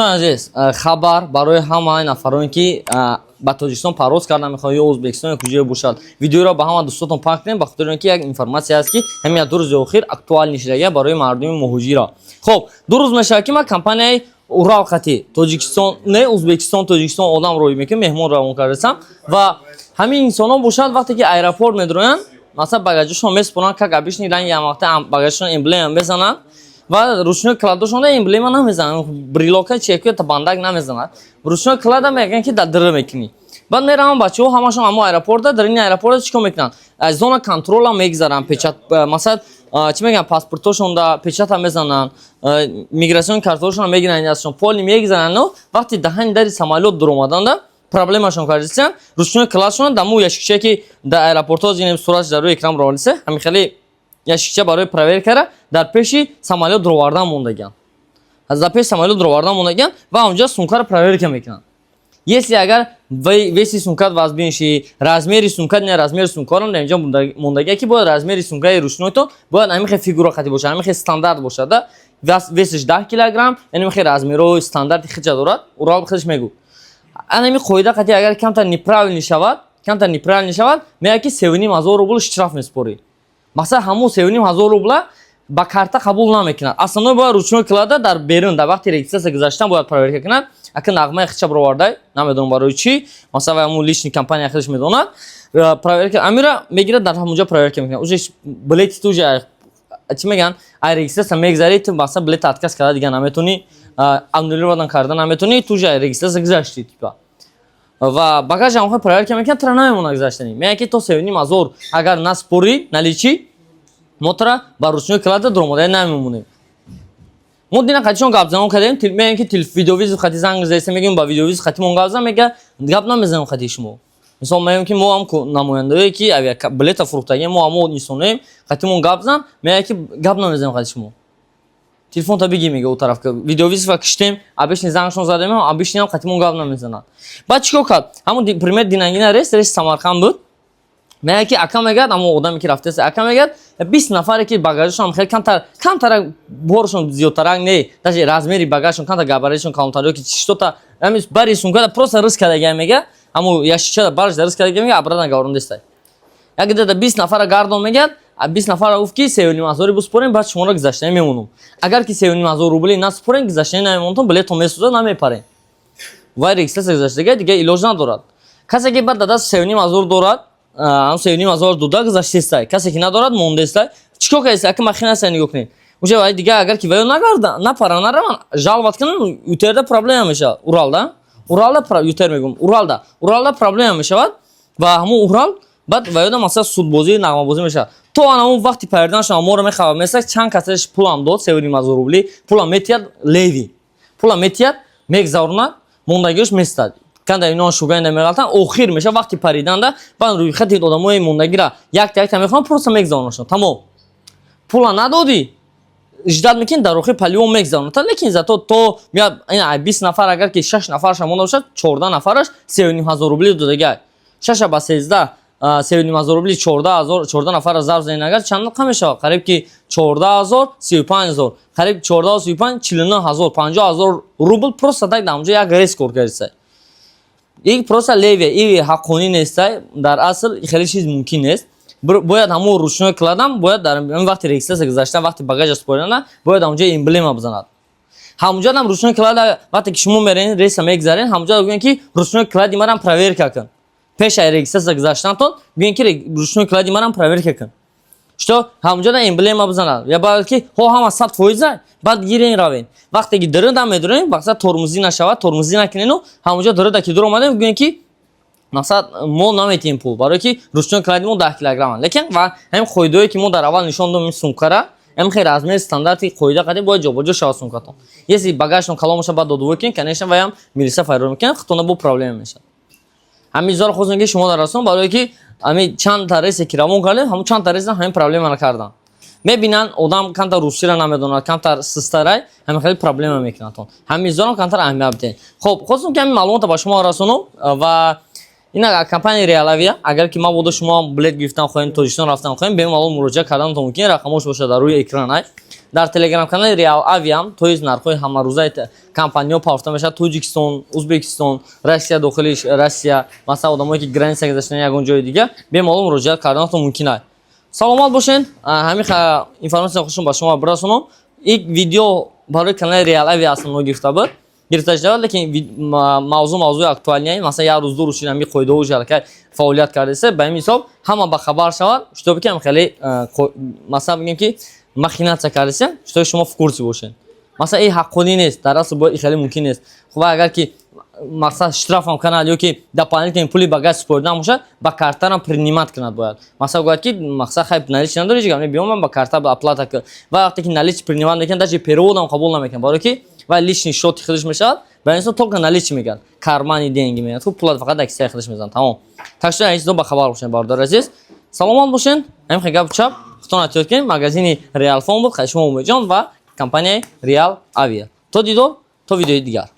Азиз, хабар барои ҳамаи нафароне ки ба Тоҷикистон парвоз карда мехоҳанд ё Ӯзбекистон ё куҷое бошад. Видеоро ба ҳама дӯстотон паҳн кунем ба хотири он ки як информатсия ҳаст ки ҳамин 2 рӯзи охир актуал нишидагия барои мардуми муҳоҷира. Хоб, 2 рӯз мешавад ки ман компанияи Урал қати Тоҷикистон, не Ӯзбекистон, Тоҷикистон одам роҳӣ мекунем, меҳмон равон кардасам ва ҳамин инсонон бошад вақте ки аэропорт медроянд, масалан багажашон месупоранд, как обычный ранги ҳамвақта багажашон эмблема мезананд ва ручной кладошон эмблема намезананд, брелока чеку та бандак намезананд. Ручной клада мегӯянд ки дар дыр мекунӣ. Баъд мераванд бачаҳо ҳамашон ҳамо аэропорта, дар ин аэропорта чӣ кор мекунанд? Аз зона контрола мегзаранд, печат масалан чӣ мегӯянд паспортошон да печата мезананд, мигратсиони картошон мегиранд астшон, поли мегзаранд, но вақти даҳани дари самолёт дуромаданда проблемашон кардисиян, ручной кладшон да мо яшикчае ки дар аэропортҳо зинем сураташ дар рӯи экран равонисе, ҳамин хеле яшикча барои проверкара дар пеши самолёт дуровардан мондагиянд. Дар пеши самолёт дуровардан мондагиянд ва онҷа сумкаро проверка мекунанд. Если агар веси сумкат вазбинши, размери сумкат не размери сумкаро дар инҷа мондагия ки бояд размери сумкаи ручнойто бояд ҳамин хел фигура қати бошад, ҳамин хел стандарт бошад, да? Весиш 10 килограмм, яъне хел размерои стандарти хича дорад, Урал худаш мегӯ. Анами қоида қати агар камтар неправильно шавад, мегӯяд ки 3,500 рубл штраф месупорӣ. Масалан ҳамон 3,500 рубла ба карта қабул намекунад. Асанои бояд ручной клада дар берун дар вақти регистрация гузаштан бояд проверка кунад. Ака нағмаи хича бировардай, намедонам барои чӣ, масалан ҳамон лични компания худаш медонад. Проверка амира мегирад дар ҳамонҷа проверка мекунад. Уже билети ту уже чӣ мегӯянд, ай регистрация мегзарӣ, масалан билет отказ карда дига наметонӣ, аннулирован карда наметонӣ, ту уже регистрация гузашти типа. Ва багаж ҳам проверка мекунад, тра намемона гузаштани. Мегӯянд ки то 3,500 агар наспорӣ, наличи мо тра ба ручной клада дуромадаи намемонем. Мо дина қатишон гап занон кардем, мегӯянд ки видеовизу хати занг зайса мегӯем ба видеовизу хатимон гап зан, мегӯяд гап намезанем хати шумо. Мисол мегӯем ки мо ҳам намояндае ки авиабилета фурӯхтагӣ, мо ҳамо инсонем, хатимон гап зан, мегӯяд ки гап намезанем хати шумо. Телефонта бигӣ мега у тараф видеовиза киштем, обычный зангшон задем, обычный ҳам қатимон гап намезанад. Баъд чӣ кор кард? Ҳамон пример динагина рейс Самарқанд буд. Мегӯяд ки ака мегӯяд, ҳамон одаме ки рафтааст, ака мегӯяд 20 нафаре ки багажашон хеле камтара боршон зиёдтарак не, даже размери багажшон камтар габаритшон калонтаро ки чиштота ҳамин бари сумкада просто рис кардагия мегӯяд, ҳамон яшикчада бараш рис кардагия мегӯяд, обратно гаворондестай. Як дада 20 нафара гардон мегӯяд, 20 нафара гуфт ки 3,500 бисупорем, баъд шуморо гузаштани мемонам. Агар ки 3,500 рубли насупорем, гузаштани намемонтон, билетон месӯзад, намепарем. Вай регистрация гузаштагия дига илоҷ надорад. Касе ки баъд дадаст 3,500 дорад, 3,500 дода гузаштестай. Касе ки надорад мондестай. Чӣ кор кардестай? Ака махинастай нигоҳ кунед. Уже вай дига агар ки ваё нагарда, напаран, нараван, жаловат кунан, ютерда проблема мешавад. Уралда, Уралда ютер мегӯям, Уралда проблема мешавад ва ҳамон Урал баъд ваёда масалан судбозӣ, нағмабозӣ мешавад. То анамон вақти пайдаонашон аморо мехабар месак, чанд касаш пулам дод, 3,500 рубли, пулам метиҳад леви. Пулам метиҳад, мегзаронад, мондагиёш местад. Канда инон шугаинда меғалтан, охир меша вақти париданда, баъд рӯи хати одамои мондагира якта мехонанд, просто мегзаронашон. Тамом. Пула надодӣ, иҷдод мекунӣ, дар охир палион мегзаронад. Лекин зато то меяд 20 нафар агар ки 6 нафараш монда бошад, 14 нафараш 3,500 рубли додагия. 6 ба 13 3,500 рубли 14 нафара зарб занин агар чанд рақам мешавад? Қариб ки 14000, 35000, қариб 14035, 49000, 50000 рубл просто так дар онҷа як рейс кор кардесай. Ин просто левия, ин ҳаққонӣ нестай, дар асл хеле чиз мумкин нест. Бояд ҳамон ручной кладам, бояд дар вақти регистрация гузаштан, вақти багажа супориданда, бояд онҷа эмблема бизанад. Ҳамонҷа ҳам ручной клада вақте ки шумо мерен, рейса мегзарен, ҳамонҷа гӯянд ки ручной клади марам проверка кун. Пеш ай регистрация гузаштантон, гӯянд ки ручной клади марам проверка кун. Что ҳамонҷа да эмблема бизанад. Я балки ҳо ҳама 100% баъд гирен равен. Вақте ки дырда медорем, вақта тормозӣ нашавад, тормозӣ накунену, ҳамонҷа дырда ки дуромадем, гӯянд ки масалан мо наметиҳем пул, барои ки ручной клади мо 10 килограмм. Лекин ва ҳамин қоидае ки мо дар аввал нишон додем сумкара, ҳамин хел размери стандарти қоида қади бояд ҷобаҷо шавад сумкатон. Если багажтон калон боша баъд додувой кунед, конечно ваям милиса файрор мекунад, хутона бо проблема мешавад. ҳамин зора хостем ки шумо дар расон, барои ки ҳамин чанд та рейсе ки равон кардем, ҳамон чанд та рейса ҳамин проблема накардан. Мебинанд одам камтар русира намедонад, камтар систарай, ҳамин хеле проблема мекунад. ҳамин зора камтар аҳамият бидем. Хоб, хостем ки ҳамин маълумота ба шумо расонам ва ина компания Реалавия, агар ки мабодо шумо билет гирифтан хоҳем, Тоҷикистон рафтан хоҳем, бемалол муроҷиат карданатон мумкин, рақамош бошад дар рӯи экран. дар телеграм канали Real Avia ҳам тоиз нархҳои ҳамарӯзаи компаниҳо пафта мешавад. Тоҷикистон, Ӯзбекистон, Россия, дохили Россия, масалан одамое ки граница гузаштан ягон ҷои дига бемалум муроҷиат карданатон мумкин аст. Саломат бошен. Ҳамин информатсияи хушум ба шумо бирасонам. Ин видео барои канали Real Avia основно гирифта буд. Гирифта шуд, лекин мавзӯи актуалия, масалан як рӯз ду рӯз ҳамин қоидаҳои ҳаракат фаъолият кардасе, ба ин ҳисоб ҳама ба хабар шавад. Шутобе ки хеле масалан бигем ки махинатсия кардасе, шутобе шумо в курсе бошен. Масалан ин ҳаққонӣ нест, дар асл бо ин хеле мумкин нест. Хуб агар ки мақсад штрафам канад ё ки дополнительный пули ба газ супоридан бошад, ба картарам принимат кунад бояд. Масалан гӯяд ки мақсад хай наличие надори ҷигар, биём ман ба карта оплата кунам. Ва вақте ки наличие принимат мекунад, даже переводам қабул намекунад, барои ки ва личный счёти худаш мешавад, ба инсон только наличие мегӯяд, кармани деньги мегӯяд. Хуб пулат фақат дар кисаи худаш мезанад. Тамом. Так что ин чизо ба хабар бошен, бародари азиз. Саломат бошен. Ҳамин гап чап. Худтон эҳтиёт кунед. Магазини Real Phone буд, шумо Умедҷон ва компанияи Real Avia. То дидор, то видеои дигар.